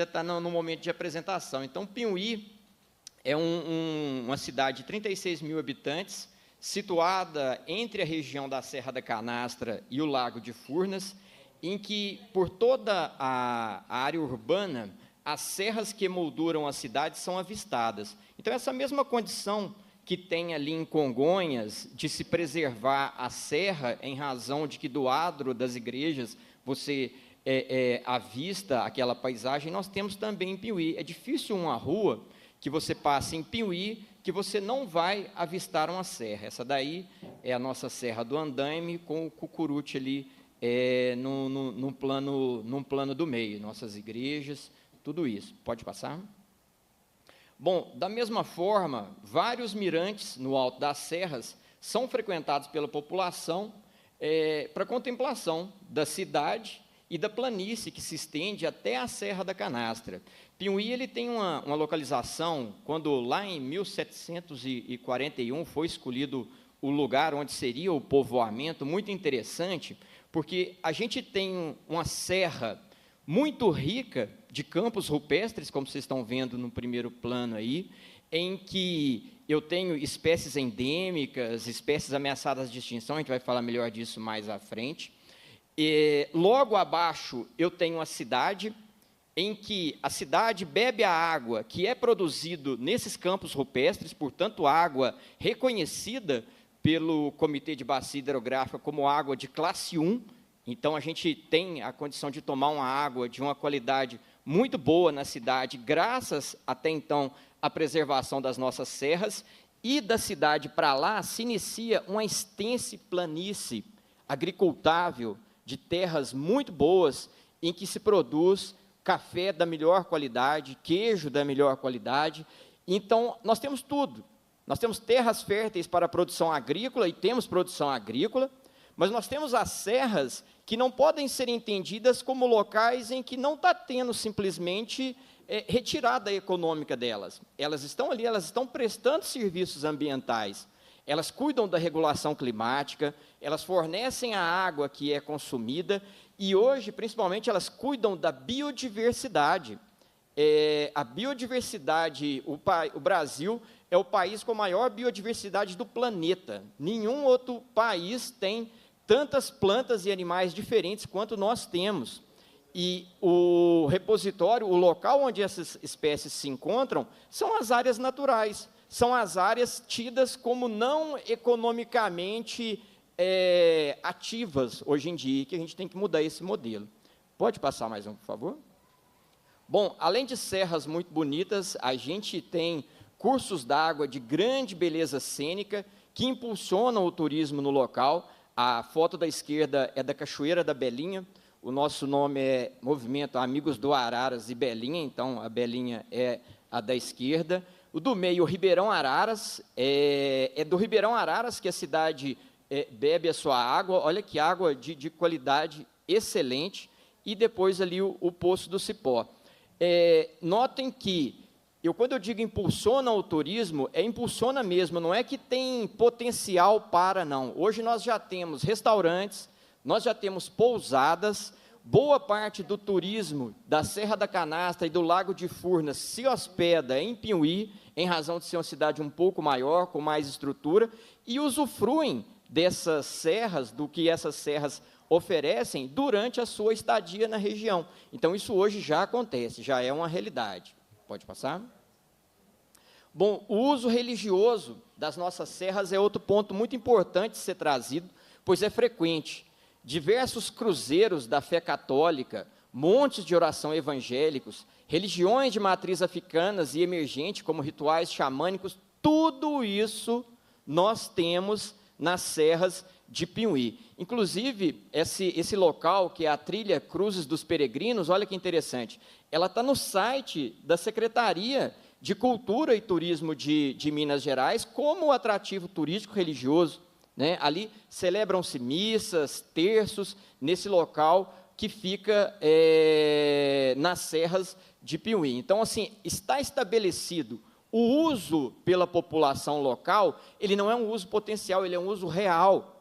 está no momento de apresentação. Então, Piuí é uma cidade de 36 mil habitantes, situada entre a região da Serra da Canastra e o Lago de Furnas, em que, por toda a área urbana, as serras que emolduram a cidade são avistadas. Então, essa mesma condição que tem ali em Congonhas, de se preservar a serra, em razão de que do adro das igrejas você avista aquela paisagem, nós temos também em Piuí. É difícil uma rua que você passe em Piuí que você não vai avistar uma serra. Essa daí é a nossa Serra do Andaime, com o Cucurute ali num plano do meio, nossas igrejas, tudo isso. Pode passar? Bom, da mesma forma, vários mirantes no alto das serras são frequentados pela população para contemplação da cidade e da planície que se estende até a Serra da Canastra. Piuí ele tem uma localização, quando lá em 1741 foi escolhido o lugar onde seria o povoamento, muito interessante, porque a gente tem uma serra muito rica de campos rupestres, como vocês estão vendo no primeiro plano aí, em que eu tenho espécies endêmicas, espécies ameaçadas de extinção, a gente vai falar melhor disso mais à frente. Logo abaixo eu tenho a cidade, em que a cidade bebe a água que é produzido nesses campos rupestres, portanto, água reconhecida pelo Comitê de Bacia Hidrográfica como água de classe 1, então a gente tem a condição de tomar uma água de uma qualidade muito boa na cidade, graças, até então, à preservação das nossas serras, e da cidade para lá se inicia uma extensa planície agricultável, de terras muito boas, em que se produz café da melhor qualidade, queijo da melhor qualidade. Então, nós temos tudo. Nós temos terras férteis para a produção agrícola, e temos produção agrícola, mas nós temos as serras que não podem ser entendidas como locais em que não está tendo simplesmente retirada econômica delas. Elas estão ali, elas estão prestando serviços ambientais, elas cuidam da regulação climática, elas fornecem a água que é consumida, e hoje, principalmente, elas cuidam da biodiversidade. A biodiversidade, o Brasil é o país com a maior biodiversidade do planeta. Nenhum outro país tem tantas plantas e animais diferentes quanto nós temos. E o repositório, o local onde essas espécies se encontram, são as áreas naturais, são as áreas tidas como não economicamente ativas hoje em dia, que a gente tem que mudar esse modelo. Pode passar mais um, por favor? Bom, além de serras muito bonitas, a gente tem cursos d'água de grande beleza cênica, que impulsionam o turismo no local. A foto da esquerda é da Cachoeira da Belinha, o nosso nome é Movimento Amigos do Araras e Belinha, então a Belinha é a da esquerda. O do meio, o Ribeirão Araras, é do Ribeirão Araras que a cidade bebe a sua água, olha que água de qualidade excelente, e depois ali o Poço do Cipó. Notem que, quando eu digo impulsiona o turismo, impulsiona mesmo, não é que tem potencial para, não. Hoje nós já temos restaurantes, nós já temos pousadas, boa parte do turismo da Serra da Canastra e do Lago de Furnas se hospeda em Piuí, em razão de ser uma cidade um pouco maior, com mais estrutura, e usufruem dessas serras, do que essas serras oferecem durante a sua estadia na região. Então, isso hoje já acontece, já é uma realidade. Pode passar? Bom, o uso religioso das nossas serras é outro ponto muito importante de ser trazido, pois é frequente. Diversos cruzeiros da fé católica, montes de oração evangélicos, religiões de matriz africanas e emergente, como rituais xamânicos, tudo isso nós temos nas serras de Piuí. Inclusive, esse local, que é a trilha Cruzes dos Peregrinos, olha que interessante, ela está no site da Secretaria de Cultura e Turismo de Minas Gerais, como atrativo turístico religioso, né? Ali celebram-se missas, terços, nesse local que fica nas serras de Piuí. Então, assim, está estabelecido o uso pela população local, ele não é um uso potencial, ele é um uso real.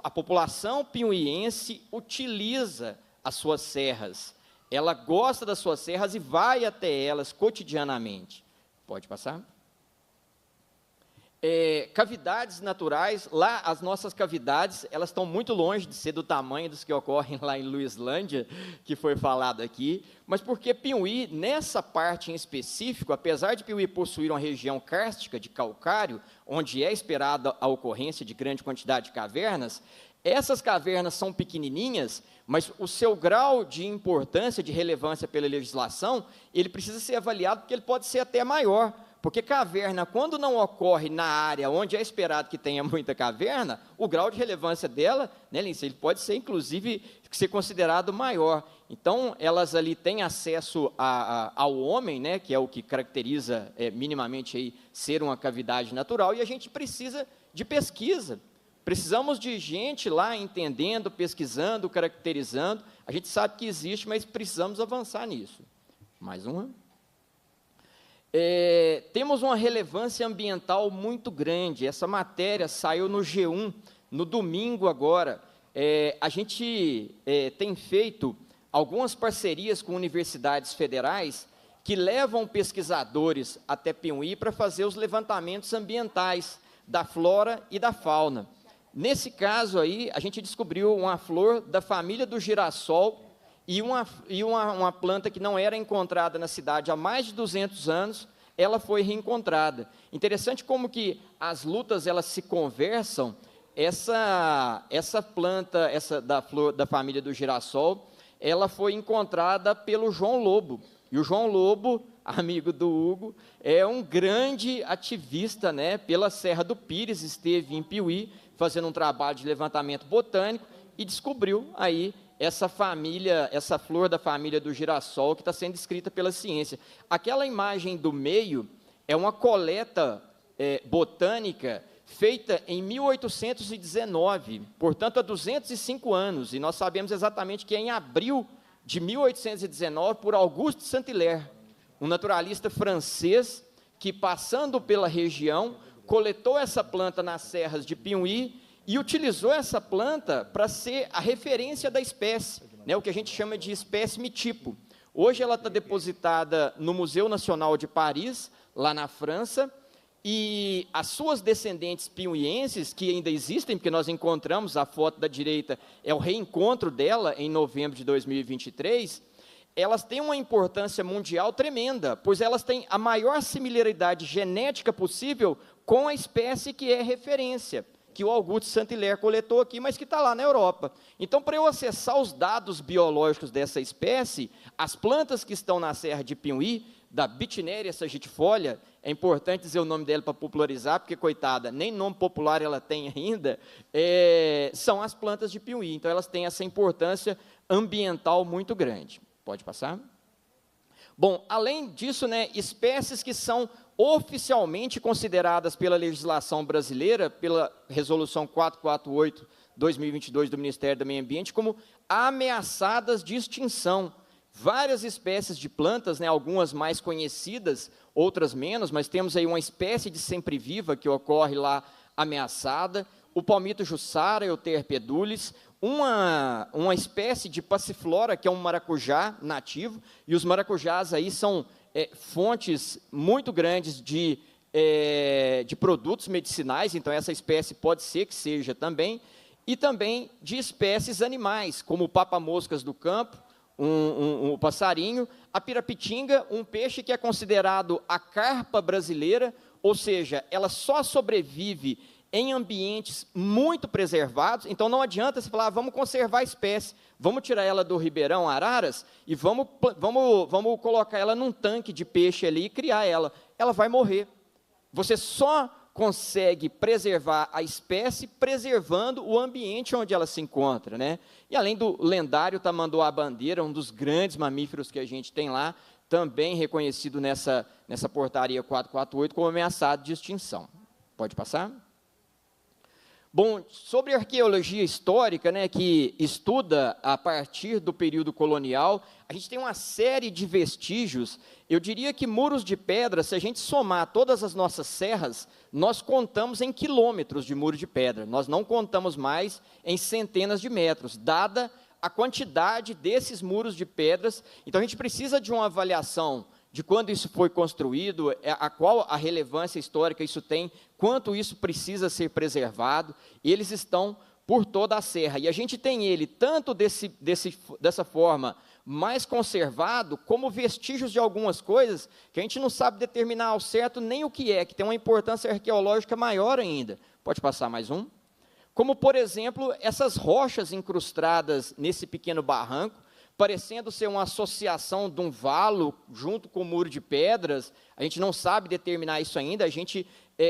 A população piuiense utiliza as suas serras, Ela gosta das suas serras e vai até elas cotidianamente. Pode passar? Cavidades naturais, lá as nossas cavidades, elas estão muito longe de ser do tamanho dos que ocorrem lá em Luislândia, que foi falado aqui, mas porque Piuí, nessa parte em específico, apesar de Piuí possuir uma região kárstica de calcário, onde é esperada a ocorrência de grande quantidade de cavernas, essas cavernas são pequenininhas, mas o seu grau de importância, de relevância pela legislação, ele precisa ser avaliado porque ele pode ser até maior, porque caverna, quando não ocorre na área onde é esperado que tenha muita caverna, o grau de relevância dela, né, Lince, ele pode ser, inclusive, ser considerado maior. Então, elas ali têm acesso ao homem, né, que é o que caracteriza minimamente aí, ser uma cavidade natural, e a gente precisa de pesquisa. Precisamos de gente lá entendendo, pesquisando, caracterizando. A gente sabe que existe, mas precisamos avançar nisso. Mais uma. Temos uma relevância ambiental muito grande. Essa matéria saiu no G1, no domingo agora. A gente tem feito algumas parcerias com universidades federais que levam pesquisadores até Piuí para fazer os levantamentos ambientais da flora e da fauna. Nesse caso aí, a gente descobriu uma flor da família do girassol e uma planta que não era encontrada na cidade há mais de 200 anos, ela foi reencontrada. Interessante como que as lutas elas se conversam. Essa planta, da flor da família do girassol, ela foi encontrada pelo João Lobo. E o João Lobo, amigo do Hugo, é um grande ativista, né, pela Serra do Pires, esteve em Piuí, fazendo um trabalho de levantamento botânico e descobriu aí essa família, essa flor da família do girassol que está sendo descrita pela ciência. Aquela imagem do meio é uma coleta botânica feita em 1819, portanto, há 205 anos, e nós sabemos exatamente que é em abril de 1819, por Auguste Saint-Hilaire, um naturalista francês que, passando pela região, coletou essa planta nas serras de Piuí e utilizou essa planta para ser a referência da espécie, né, o que a gente chama de espécime tipo. Hoje ela está depositada no Museu Nacional de Paris, lá na França, e as suas descendentes piuienses, que ainda existem, porque nós encontramos, a foto da direita é o reencontro dela em novembro de 2023, elas têm uma importância mundial tremenda, pois elas têm a maior similaridade genética possível com a espécie que é referência, que o Auguste Saint-Hilaire coletou aqui, mas que está lá na Europa. Então, para eu acessar os dados biológicos dessa espécie, as plantas que estão na Serra de Piuí, da Bitneria sagitifolia, é importante dizer o nome dela para popularizar, porque, coitada, nem nome popular ela tem ainda, são as plantas de Piuí. Então, elas têm essa importância ambiental muito grande. Pode passar? Bom, além disso, né, espécies que são oficialmente consideradas pela legislação brasileira, pela Resolução 448/2022 do Ministério do Meio Ambiente, como ameaçadas de extinção. Várias espécies de plantas, né, algumas mais conhecidas, outras menos, mas temos aí uma espécie de sempre-viva que ocorre lá ameaçada, o palmito jussara, Euterpedulis, uma espécie de passiflora, que é um maracujá nativo, e os maracujás aí são fontes muito grandes de produtos medicinais, então essa espécie pode ser que seja também, e também de espécies animais, como o papa-moscas do campo, um passarinho, a pirapitinga, um peixe que é considerado a carpa brasileira, ou seja, ela só sobrevive em ambientes muito preservados, então não adianta você falar, vamos conservar a espécie, vamos tirar ela do Ribeirão Araras e vamos colocar ela num tanque de peixe ali e criar ela. Ela vai morrer. Você só consegue preservar a espécie preservando o ambiente onde ela se encontra, né? E além do lendário tamanduá-bandeira, um dos grandes mamíferos que a gente tem lá, também reconhecido nessa portaria 448 como ameaçado de extinção. Pode passar? Bom, sobre arqueologia histórica, né, que estuda a partir do período colonial, a gente tem uma série de vestígios. Eu diria que Muros de Pedra, se a gente somar todas as nossas serras, nós contamos em quilômetros de muro de pedra, nós não contamos mais em centenas de metros, dada a quantidade desses muros de pedras. Então, a gente precisa de uma avaliação de quando isso foi construído, qual a relevância histórica isso tem, quanto isso precisa ser preservado. Eles estão por toda a serra. E a gente tem ele tanto dessa forma mais conservado, como vestígios de algumas coisas que a gente não sabe determinar ao certo nem o que tem uma importância arqueológica maior ainda. Pode passar mais um? Como, por exemplo, essas rochas incrustadas nesse pequeno barranco, parecendo ser uma associação de um valo junto com o muro de pedras. A gente não sabe determinar isso ainda. A gente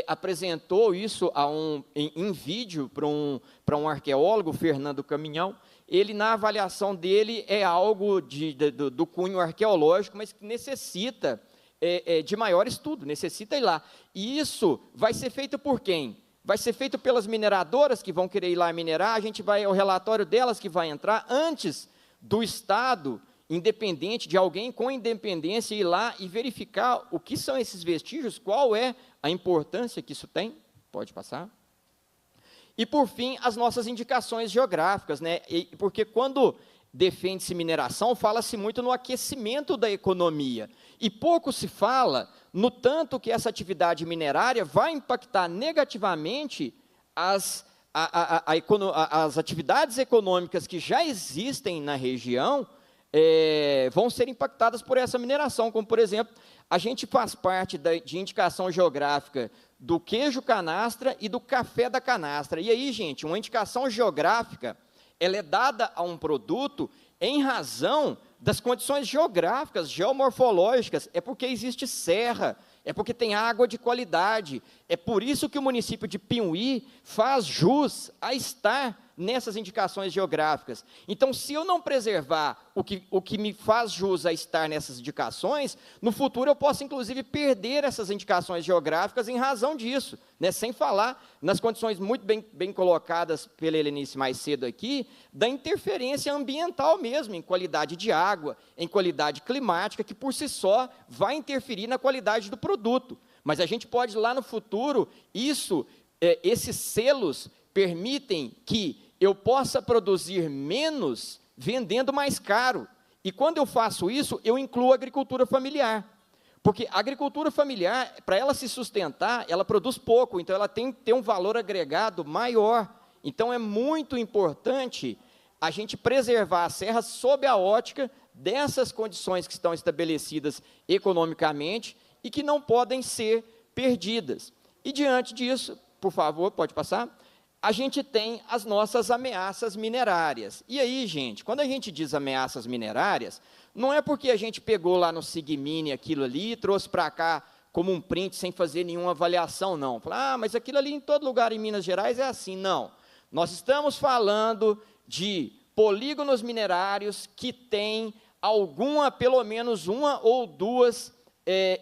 apresentou isso em vídeo para um arqueólogo, Fernando Caminhão. Ele, na avaliação dele, é algo do cunho arqueológico, mas que necessita de maior estudo, necessita ir lá. E isso vai ser feito por quem? Vai ser feito pelas mineradoras que vão querer ir lá minerar, o relatório delas que vai entrar antes do Estado independente, de alguém com independência, ir lá e verificar o que são esses vestígios, qual é a importância que isso tem. Pode passar. E, por fim, as nossas indicações geográficas, né? Porque quando defende-se mineração, fala-se muito no aquecimento da economia, e pouco se fala no tanto que essa atividade minerária vai impactar negativamente as atividades econômicas que já existem na região, vão ser impactadas por essa mineração, como, por exemplo, a gente faz parte de indicação geográfica do queijo canastra e do café da canastra. E aí, gente, uma indicação geográfica, ela é dada a um produto em razão das condições geográficas, geomorfológicas, é porque existe serra, é porque tem água de qualidade. É por isso que o município de Pinhuí faz jus a estar nessas indicações geográficas. Então, se eu não preservar o que me faz jus a estar nessas indicações, no futuro eu posso, inclusive, perder essas indicações geográficas em razão disso, né? Sem falar nas condições muito bem colocadas pela Helenice mais cedo aqui, da interferência ambiental mesmo, em qualidade de água, em qualidade climática, que por si só vai interferir na qualidade do produto. Mas a gente pode, lá no futuro, esses selos permitem que eu possa produzir menos vendendo mais caro. E quando eu faço isso, eu incluo a agricultura familiar. Porque a agricultura familiar, para ela se sustentar, ela produz pouco, então ela tem que ter um valor agregado maior. Então é muito importante a gente preservar a serra sob a ótica dessas condições que estão estabelecidas economicamente e que não podem ser perdidas. E diante disso, por favor, pode passar, a gente tem as nossas ameaças minerárias. E aí, gente, quando a gente diz ameaças minerárias, não é porque a gente pegou lá no Sigmine aquilo ali e trouxe para cá como um print sem fazer nenhuma avaliação, não. Falar, mas aquilo ali em todo lugar em Minas Gerais é assim. Não. Nós estamos falando de polígonos minerários que têm pelo menos uma ou duas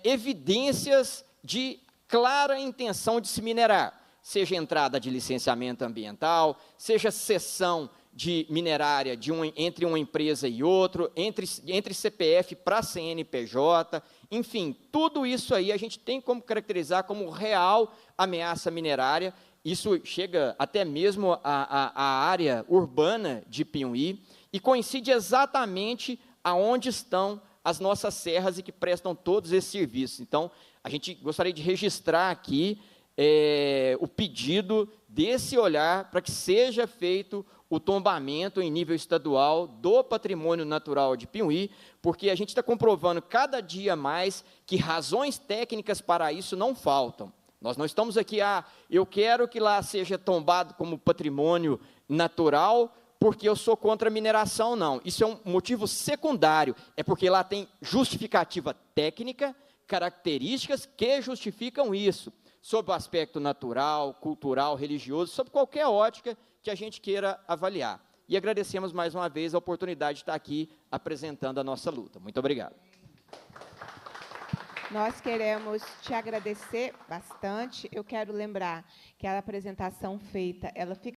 evidências de clara intenção de se minerar, seja entrada de licenciamento ambiental, seja cessão de minerária entre uma empresa e outra, entre CPF para CNPJ, enfim, tudo isso aí a gente tem como caracterizar como real ameaça minerária. Isso chega até mesmo à área urbana de Pinhuí e coincide exatamente aonde estão as nossas serras e que prestam todos esses serviços. Então, a gente gostaria de registrar aqui o pedido desse olhar para que seja feito o tombamento em nível estadual do patrimônio natural de Pinhuí, porque a gente está comprovando cada dia mais que razões técnicas para isso não faltam. Nós não estamos aqui, eu quero que lá seja tombado como patrimônio natural, porque eu sou contra a mineração, não. Isso é um motivo secundário, é porque lá tem justificativa técnica, características que justificam isso, sob o aspecto natural, cultural, religioso, sob qualquer ótica que a gente queira avaliar. E agradecemos mais uma vez a oportunidade de estar aqui apresentando a nossa luta. Muito obrigado. Nós queremos te agradecer bastante. Eu quero lembrar que a apresentação feita, ela fica